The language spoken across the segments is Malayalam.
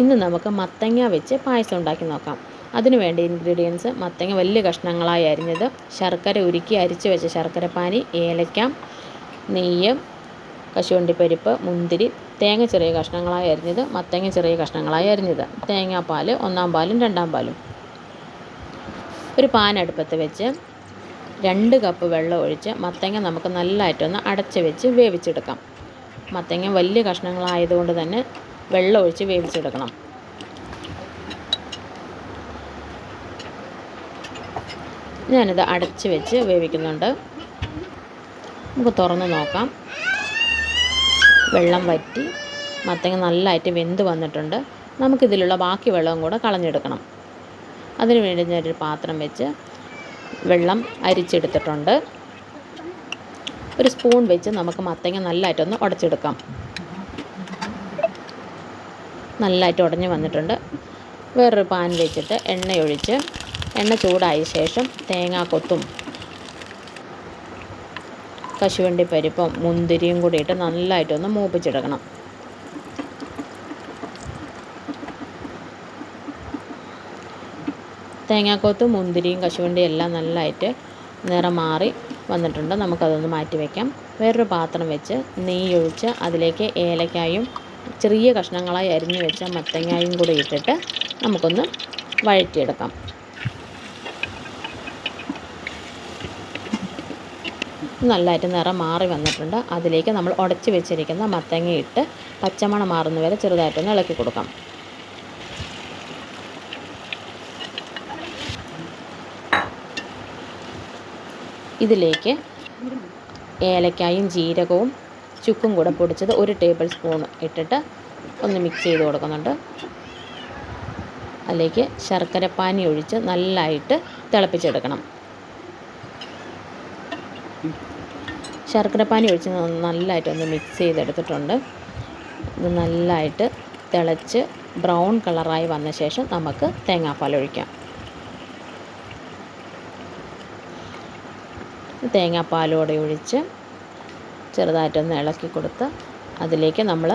ഇന്ന് നമുക്ക് മത്തങ്ങ വെച്ച് പായസം ഉണ്ടാക്കി നോക്കാം. അതിനു വേണ്ട ഇൻഗ്രീഡിയൻസ്: മത്തങ്ങ വലിയ കഷ്ണങ്ങളായി അരിഞ്ഞത്, ശർക്കര ഉരുക്കി അരിച്ചു വെച്ച ശർക്കരപ്പാനി, ഏലക്ക, നെയ്യ്, കശുവണ്ടിപ്പരിപ്പ്, മുന്തിരി, തേങ്ങ ചെറിയ കഷ്ണങ്ങളായി അരിഞ്ഞത്, മത്തങ്ങ ചെറിയ കഷ്ണങ്ങളായി അരിഞ്ഞത്, തേങ്ങാപ്പാൽ 1-ാം പാലും 2-ാം പാലും. ഒരു പാൻ അടുപ്പത്ത് വെച്ച് 2 കപ്പ് വെള്ളം ഒഴിച്ച് മത്തങ്ങ നമുക്ക് നല്ലതായിട്ടൊന്ന് അടച്ച് വെച്ച് വേവിച്ചെടുക്കാം. മത്തങ്ങ വലിയ കഷ്ണങ്ങളായതുകൊണ്ട് തന്നെ വെള്ളം ഒഴിച്ച് വേവിച്ചെടുക്കണം. ഞാനിത് അടച്ച് വെച്ച് വേവിക്കുന്നുണ്ട്. നമുക്ക് തുറന്ന് നോക്കാം. വെള്ളം വറ്റി മത്തങ്ങ നല്ലതായിട്ട് വെന്ത് വന്നിട്ടുണ്ട്. നമുക്കിതിലുള്ള ബാക്കി വെള്ളവും കൂടെ കളഞ്ഞെടുക്കണം. അതിന് വേണ്ടി ഞാനൊരു പാത്രം വെച്ച് വെള്ളം അരിച്ചെടുത്തിട്ടുണ്ട്. ഒരു സ്പൂൺ വെച്ച് നമുക്ക് മത്തങ്ങ നല്ലതായിട്ടൊന്ന് ഉടച്ചെടുക്കാം. നല്ലതായിട്ട് ഉടഞ്ഞ് വന്നിട്ടുണ്ട്. വേറൊരു പാൻ വെച്ചിട്ട് എണ്ണയൊഴിച്ച് എണ്ണ ചൂടായ ശേഷം തേങ്ങാക്കൊത്തും കശുവണ്ടിപ്പരിപ്പും മുന്തിരിയും കൂടി ഇട്ട് നല്ലതായിട്ടൊന്ന് മൂപ്പിച്ചെടുക്കണം. തേങ്ങാക്കൊത്തും മുന്തിരിയും കശുവണ്ടിയും എല്ലാം നല്ലതായിട്ട് നിറം മാറി വന്നിട്ടുണ്ട്. നമുക്കതൊന്ന് മാറ്റി വയ്ക്കാം. വേറൊരു പാത്രം വെച്ച് നെയ്യ് ഒഴിച്ച് അതിലേക്ക് ഏലക്കായും ചെറിയ കഷ്ണങ്ങളായി അരിഞ്ഞു വെച്ച മത്തങ്ങായും കൂടി ഇട്ടിട്ട് നമുക്കൊന്ന് വഴറ്റിയെടുക്കാം. നല്ലതായിട്ട് നിറം മാറി വന്നിട്ടുണ്ട്. അതിലേക്ക് നമ്മൾ ഉടച്ച് വെച്ചിരിക്കുന്ന മത്തങ്ങ ഇട്ട് പച്ചമണം മാറുന്നവരെ ചെറുതായിട്ടൊന്ന് ഇളക്കി കൊടുക്കാം. ഇതിലേക്ക് ഏലക്കായും ജീരകവും ചുക്കും കൂടെ പൊടിച്ചത് 1 ടേബിൾ സ്പൂൺ ഇട്ടിട്ട് ഒന്ന് മിക്സ് ചെയ്ത് കൊടുക്കുന്നുണ്ട്. അതിലേക്ക് ശർക്കരപ്പാനി ഒഴിച്ച് നല്ലതായിട്ട് തിളപ്പിച്ചെടുക്കണം. ശർക്കരപ്പാനി ഒഴിച്ച് നല്ലതായിട്ടൊന്ന് മിക്സ് ചെയ്തെടുത്തിട്ടുണ്ട്. ഇത് നല്ലതായിട്ട് തിളച്ച് ബ്രൗൺ കളറായി വന്ന ശേഷം നമുക്ക് തേങ്ങാപ്പാൽ ഒഴിക്കാം. തേങ്ങാപ്പാലോടെ ഒഴിച്ച് ചെറുതായിട്ടൊന്ന് ഇളക്കി കൊടുത്ത് അതിലേക്ക് നമ്മൾ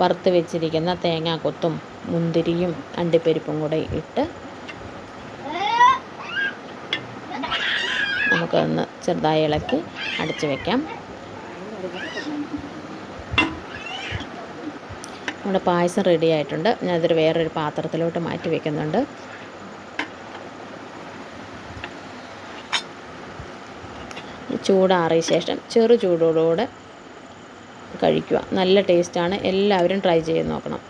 വറുത്ത് വെച്ചിരിക്കുന്ന തേങ്ങാക്കൊത്തും മുന്തിരിയും അണ്ടിപ്പരിപ്പും കൂടെ ഇട്ട് നമുക്കൊന്ന് ചെറുതായി ഇളക്കി അടച്ച് വയ്ക്കാം. നമ്മുടെ പായസം റെഡി ആയിട്ടുണ്ട്. ഞാനതൊരു വേറൊരു പാത്രത്തിലോട്ട് മാറ്റി വയ്ക്കുന്നുണ്ട്. ചൂടാറിയ ശേഷം ചെറു ചൂടോടുകൂടെ കഴിക്കുക. നല്ല ടേസ്റ്റാണ്. എല്ലാവരും ട്രൈ ചെയ്ത് നോക്കണം.